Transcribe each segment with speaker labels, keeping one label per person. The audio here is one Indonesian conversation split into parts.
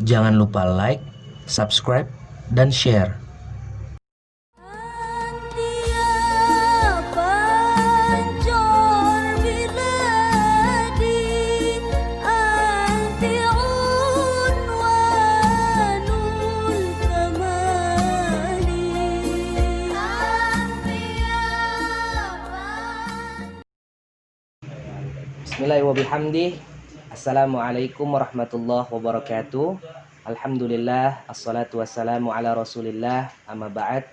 Speaker 1: Jangan lupa like, subscribe, dan share. Bismillahirrahmanirrahim. Assalamualaikum warahmatullahi wabarakatuh. Alhamdulillah, assalatu wassalamu ala rasulillah, amma ba'd.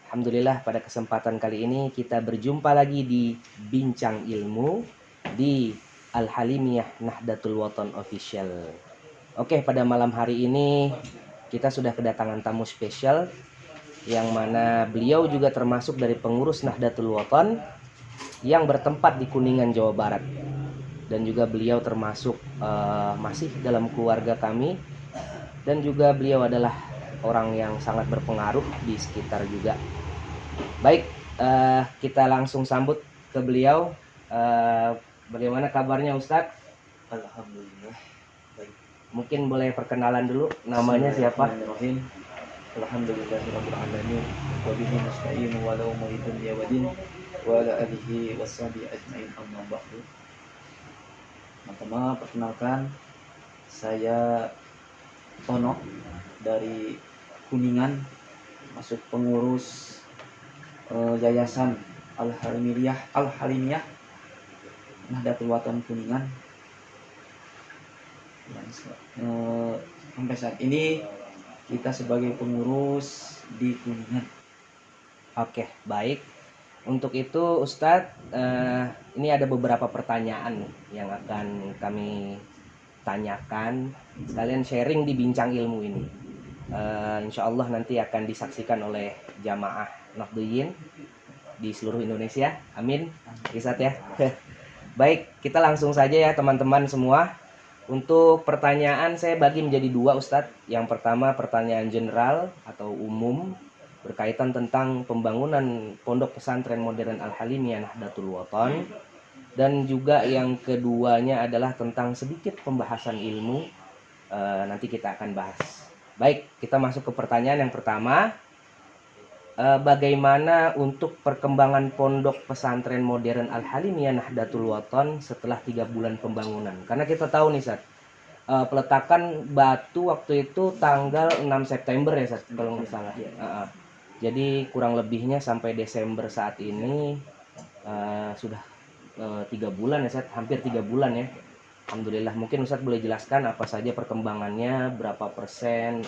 Speaker 1: Alhamdulillah, pada kesempatan kali ini kita berjumpa lagi di Bincang Ilmu di Al-Halimiyah Nahdlatul Wathon Official. Oke, pada malam hari ini kita sudah kedatangan tamu spesial yang mana beliau juga termasuk dari pengurus Nahdlatul Wathon yang bertempat di Kuningan, Jawa Barat. Dan juga beliau termasuk masih dalam keluarga kami, dan juga beliau adalah orang yang sangat berpengaruh di sekitar juga. Baik, kita langsung sambut ke beliau. Bagaimana kabarnya Ustadz?
Speaker 2: Alhamdulillah. Baik.
Speaker 1: Mungkin boleh perkenalan dulu, namanya siapa?
Speaker 2: Alhamdulillahirabbil alamin wa bihi nasta'inu wa la umuri dunya wa din wa ala alihi washabihi ajmain, amma ba'du. Pertama, perkenalkan, saya Tono dari Kuningan, masuk pengurus Yayasan Al-Halimiyah Nahdlatul Wathon Kuningan. Sampai saat ini kita sebagai pengurus di Kuningan.
Speaker 1: Oke, baik. Untuk itu Ustadz, ini ada beberapa pertanyaan yang akan kami tanyakan, sekalian sharing di Bincang Ilmu ini. Insya Allah nanti akan disaksikan oleh jamaah Nahdliyin di seluruh Indonesia. Amin, Ustadz ya. Baik, kita langsung saja ya teman-teman semua. Untuk pertanyaan saya bagi menjadi dua Ustadz. Yang pertama pertanyaan general atau umum berkaitan tentang pembangunan Pondok Pesantren Modern Al-Halimiyah Nahdlatul Wathon, dan juga yang keduanya adalah tentang sedikit pembahasan ilmu. Nanti kita akan bahas. Baik, kita masuk ke pertanyaan yang pertama. Bagaimana untuk perkembangan Pondok Pesantren Modern Al-Halimiyah Nahdlatul Wathon setelah 3 bulan pembangunan? Karena kita tahu nih Sat, peletakan batu waktu itu tanggal 6 September ya Sat, kalau nggak salah. Jadi kurang lebihnya sampai Desember saat ini sudah 3 bulan ya Sat, hampir 3 bulan ya. Alhamdulillah, mungkin Ustadz boleh jelaskan apa saja perkembangannya, berapa persen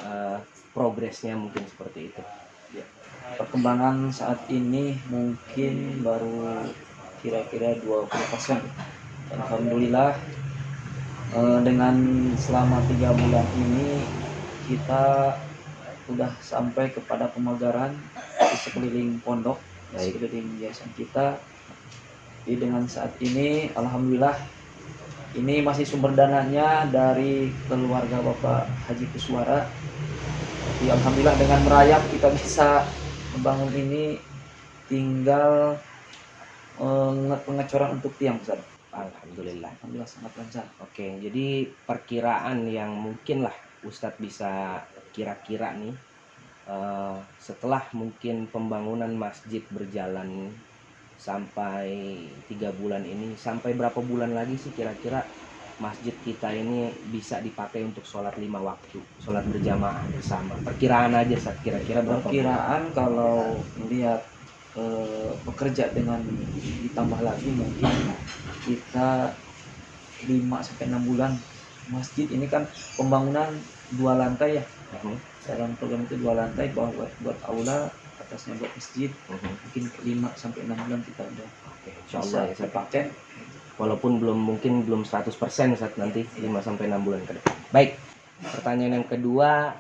Speaker 1: progresnya, mungkin seperti itu.
Speaker 2: Perkembangan saat ini mungkin baru kira-kira 20%. Alhamdulillah, dengan selama 3 bulan ini kita sudah sampai kepada pemagaran di sekeliling pondok, di sekeliling yayasan kita. Jadi dengan saat ini alhamdulillah, ini masih sumber dananya dari keluarga Bapak Haji Kuswara. Jadi alhamdulillah dengan merayap kita bisa membangun ini, tinggal pengecoran untuk tiang Ustaz.
Speaker 1: Alhamdulillah
Speaker 2: sangat lancar.
Speaker 1: Oke, jadi perkiraan yang mungkin lah Ustadz bisa kira-kira nih, setelah mungkin pembangunan masjid berjalan sampai 3 bulan ini, sampai berapa bulan lagi sih kira-kira masjid kita ini bisa dipakai untuk sholat 5 waktu, sholat berjamaah bersama? Perkiraan aja Sat, kira-kira berapa?
Speaker 2: Perkiraan kalau melihat bekerja dengan ditambah lagi mungkin kita 5-6 bulan. Masjid ini kan pembangunan 2 lantai ya. Dalam program itu 2 lantai, bawah buat aula, atasnya buat masjid. Mungkin 5-6 bulan kita udah
Speaker 1: insyaallah ya
Speaker 2: saya pakai.
Speaker 1: Walaupun belum 100% saat nanti 5-6 bulan ke depan. Baik, pertanyaan yang kedua,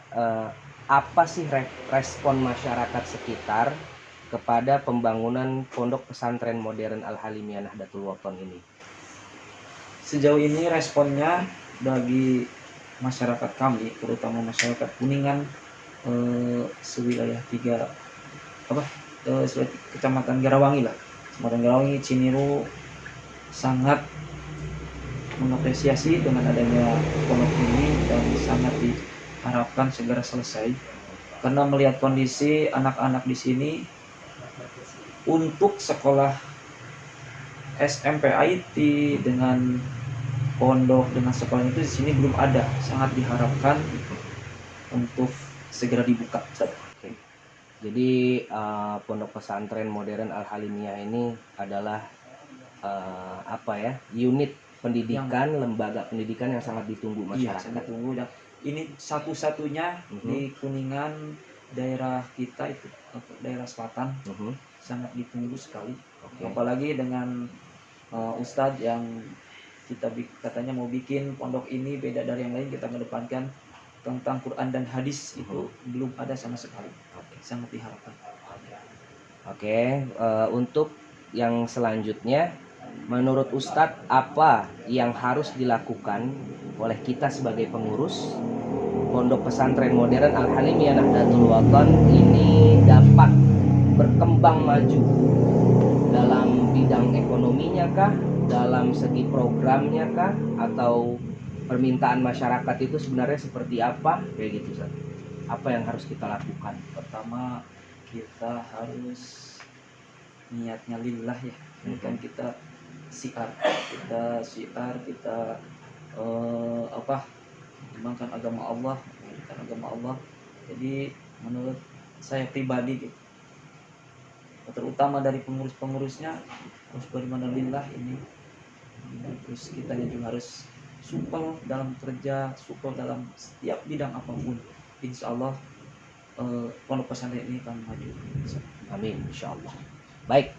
Speaker 1: apa sih respon masyarakat sekitar kepada pembangunan Pondok Pesantren Modern Al-Halimiyah Nahdlatul Wathon ini?
Speaker 2: Sejauh ini responnya bagi masyarakat kami, terutama masyarakat Kuningan, sewilayah 3 Kecamatan Garawangi lah, Kecamatan Garawangi, Ciniru, sangat mengapresiasi dengan adanya pondok ini dan sangat harapkan segera selesai, karena melihat kondisi anak-anak di sini untuk sekolah SMP IT dengan pondok dengan sekolah itu di sini belum ada. Sangat diharapkan untuk segera dibuka.
Speaker 1: Oke. Jadi pondok pesantren modern Al Halimiyah ini adalah apa ya, unit pendidikan, lembaga pendidikan yang sangat ditunggu
Speaker 2: Iya,
Speaker 1: masyarakat.
Speaker 2: sangat ditunggu, dan ini satu-satunya di Kuningan, daerah kita itu daerah selatan, sangat ditunggu sekali.
Speaker 1: Oke.
Speaker 2: Apalagi dengan Ustadz yang kita katanya mau bikin pondok ini beda dari yang lain, kita mengedepankan tentang Quran dan hadis, itu belum ada sama sekali. Sangat diharapkan.
Speaker 1: Oke, untuk yang selanjutnya, menurut Ustadz apa yang harus dilakukan oleh kita sebagai pengurus Pondok Pesantren Modern Al Halimiyah Nahdlatul Wathon ini dapat berkembang maju dalam bidang ekonominya kah, dalam segi programnya kah, atau permintaan masyarakat itu sebenarnya seperti apa, kayak gitu Ustadz? Apa yang harus kita lakukan?
Speaker 2: Pertama, kita harus niatnya lillah ya. Ini kan kita syiar, kita mengembangkan agama Allah, Jadi menurut saya pribadi gitu, terutama dari pengurus-pengurusnya harus beriman lillah ini. Terus kita juga harus supel dalam kerja, supel dalam setiap bidang apapun. Insya Allah pondok pesantren ini akan maju.
Speaker 1: Amin, insya Allah. Baik,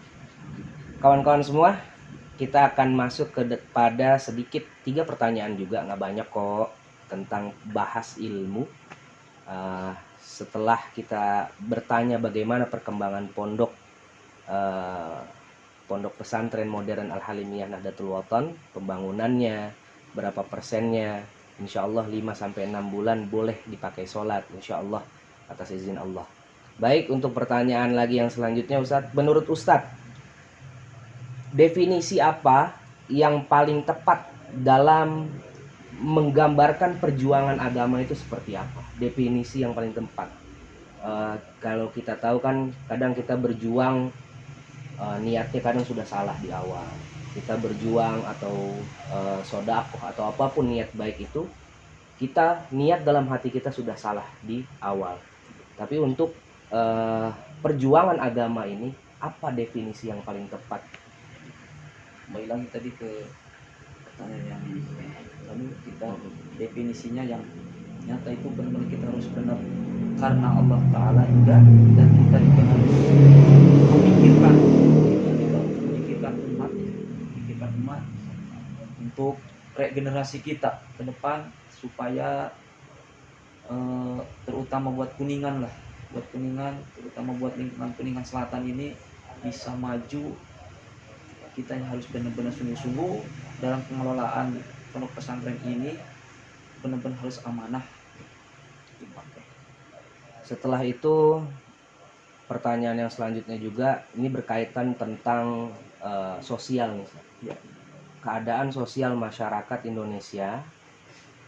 Speaker 1: kawan-kawan semua, kita akan masuk pada sedikit 3 pertanyaan juga, nggak banyak kok, tentang bahas ilmu. Setelah kita bertanya bagaimana perkembangan pondok pesantren modern Al Halimiyah Nahdlatul Wathon, pembangunannya, berapa persennya, insya Allah 5-6 bulan boleh dipakai sholat, insya Allah atas izin Allah. Baik, untuk pertanyaan lagi yang selanjutnya Ustadz, menurut Ustadz, definisi apa yang paling tepat dalam menggambarkan perjuangan agama itu seperti apa? Definisi yang paling tepat. Kalau kita tahu kan kadang kita berjuang, niatnya kadang sudah salah di awal. Kita berjuang atau sodakoh atau apapun niat baik itu, kita niat dalam hati kita sudah salah di awal. Tapi untuk perjuangan agama ini, apa definisi yang paling tepat?
Speaker 2: Kembali lagi tadi ke pertanyaan yang lalu, kita definisinya yang nyata itu benar-benar kita harus benar karena Allah Ta'ala juga, dan kita juga harus memikirkan umat untuk regenerasi kita ke depan, supaya terutama buat Kuningan, terutama buat lingkungan Kuningan Selatan ini bisa maju. Kita harus benar-benar sungguh-sungguh dalam pengelolaan pondok pesantren ini, benar-benar harus amanah dipakai.
Speaker 1: Setelah itu, pertanyaan yang selanjutnya juga ini berkaitan tentang sosial,
Speaker 2: Ya.
Speaker 1: keadaan sosial masyarakat Indonesia.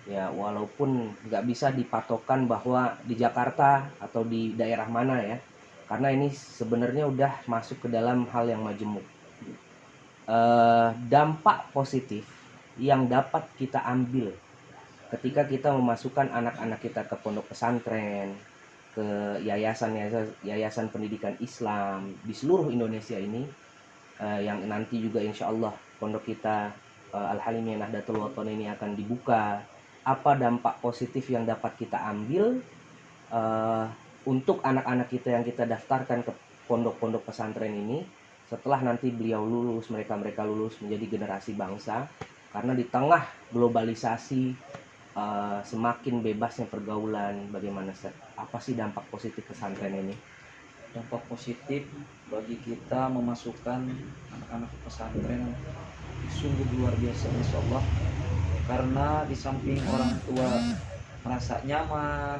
Speaker 1: Ya, walaupun nggak bisa dipatokan bahwa di Jakarta atau di daerah mana ya, karena ini sebenarnya udah masuk ke dalam hal yang majemuk. Dampak positif yang dapat kita ambil ketika kita memasukkan anak-anak kita ke pondok pesantren, ke yayasan pendidikan Islam di seluruh Indonesia ini, yang nanti juga insya Allah pondok kita Al Halimiyah Nahdlatul Wathon ini akan dibuka. Apa dampak positif yang dapat kita ambil untuk anak-anak kita yang kita daftarkan ke pondok-pondok pesantren ini, setelah nanti beliau lulus, mereka lulus menjadi generasi bangsa. Karena di tengah globalisasi, semakin bebasnya pergaulan, bagaimana Ustaz? Apa sih dampak positif pesantren ini?
Speaker 2: Dampak positif bagi kita memasukkan anak-anak pesantren sungguh luar biasa, insya Allah. Karena di samping orang tua merasa nyaman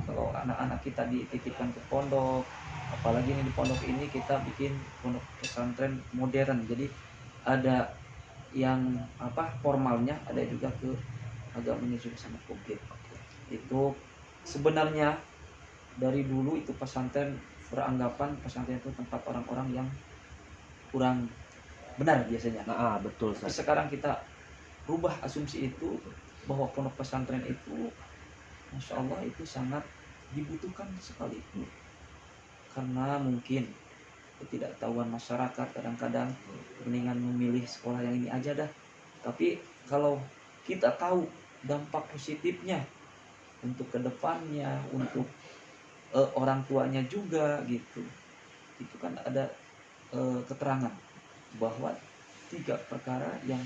Speaker 2: kalau anak-anak kita dititipkan ke pondok, apalagi ini di pondok ini kita bikin pondok pesantren modern, jadi ada yang formalnya, ada juga ke agamanya juga sangat komplit. Itu sebenarnya dari dulu itu pesantren beranggapan pesantren itu tempat orang-orang yang kurang benar biasanya.
Speaker 1: Betul
Speaker 2: Tapi
Speaker 1: Ustaz.
Speaker 2: sekarang kita rubah asumsi itu bahwa pondok pesantren itu Masya Allah itu sangat dibutuhkan sekali. Karena mungkin ketidaktahuan masyarakat kadang-kadang mendingan memilih sekolah yang ini aja dah. Tapi kalau kita tahu dampak positifnya untuk kedepannya, untuk orang tuanya juga gitu, itu kan ada keterangan bahwa 3 perkara yang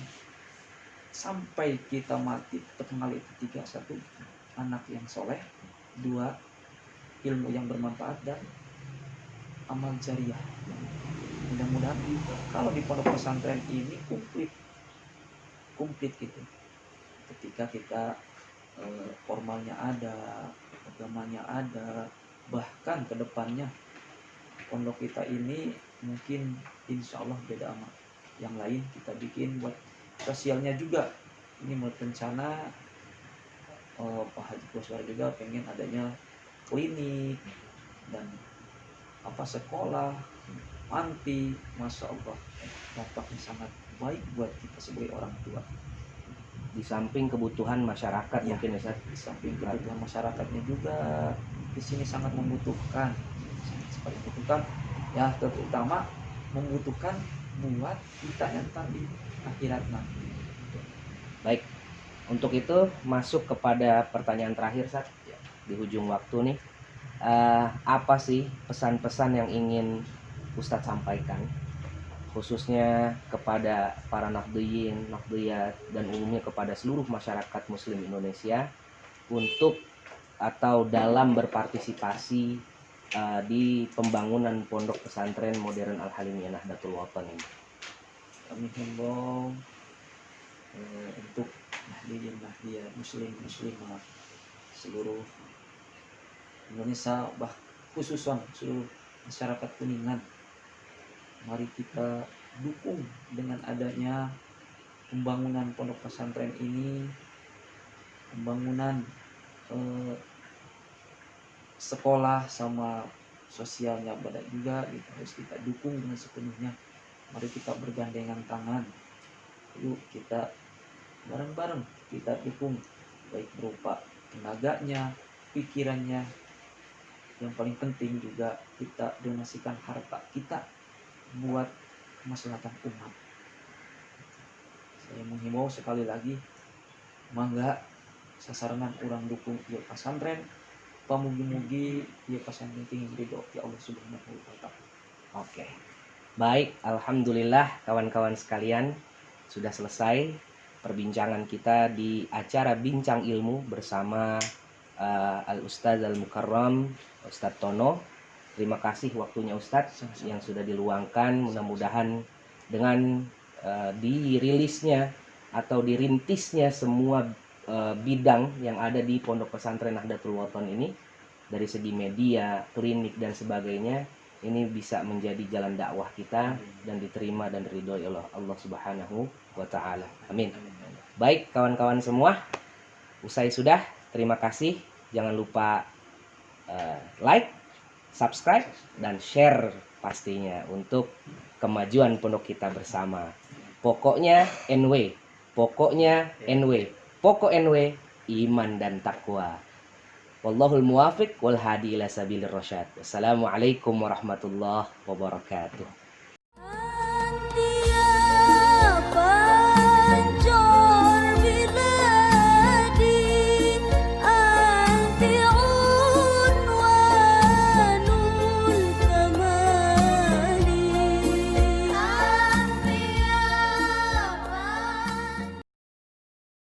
Speaker 2: sampai kita mati terkenal itu 3. 1, anak yang soleh. 2, ilmu yang bermanfaat. Dan amal jariah. Mudah-mudahan kalau di pondok pesantren ini komplit gitu. Ketika kita formalnya ada, agamanya ada, bahkan kedepannya pondok kita ini mungkin insya Allah beda sama yang lain. Kita bikin buat sosialnya juga. Ini menurut rencana Pak Haji Koswara juga pengen adanya klinik dan sekolah, panti. Masya Allah, dampaknya sangat baik buat kita sebagai orang tua.
Speaker 1: Di samping kebutuhan masyarakat
Speaker 2: Ya,
Speaker 1: mungkin Ustaz.
Speaker 2: di samping kebutuhan masyarakatnya juga di sini sangat membutuhkan, sangat membutuhkan. Ya, terutama membutuhkan buat kita yang tadi akhirat nanti.
Speaker 1: Baik, untuk itu masuk kepada pertanyaan terakhir Ustaz. Di ujung waktu nih, apa sih pesan-pesan yang ingin Ustadz sampaikan khususnya kepada para nafdiyin, nafdiyat, dan umumnya kepada seluruh masyarakat muslim Indonesia untuk atau dalam berpartisipasi di pembangunan pondok pesantren modern Al-Halimiyah Nahdlatul Wathon ini?
Speaker 2: Kami himbau untuk nahdiyin nahdiyat, muslim muslimah seluruh Indonesia, khususnya seluruh masyarakat Kuningan, mari kita dukung dengan adanya pembangunan pondok pesantren ini, pembangunan sekolah sama sosialnya pada juga gitu, harus kita dukung dengan sepenuhnya. Mari kita bergandengan tangan, yuk kita bareng-bareng kita dukung, baik berupa tenaganya, pikirannya, yang paling penting juga kita donasikan harta kita buat kemaslahatan umat. Saya menghimbau sekali lagi, mangga sasaran orang dukung ieu pesantren, pamugi-mugi ieu pesantren tinggi ridho ya Allah Subhanahu wa taala.
Speaker 1: Oke. Baik, alhamdulillah kawan-kawan sekalian, sudah selesai perbincangan kita di acara Bincang Ilmu bersama Al-Ustadz Al-Mukarram Ustadz Tono. Terima kasih waktunya Ustadz yang sudah diluangkan. Mudah-mudahan dengan dirilisnya atau dirintisnya semua bidang yang ada di Pondok Pesantren Nahdlatul Wathon ini, dari segi media, klinik dan sebagainya, ini bisa menjadi jalan dakwah kita dan diterima dan diridhoi oleh Allah Subhanahu wa taala. Amin. Baik kawan-kawan semua, usai sudah, terima kasih. Jangan lupa like, subscribe, dan share pastinya untuk kemajuan pondok kita bersama. Pokoknya NW, pokoknya NW, pokok NW, iman dan takwa. Wallahul muwafiq wal hadi ila sabilir rasyad. Wassalamualaikum warahmatullahi wabarakatuh.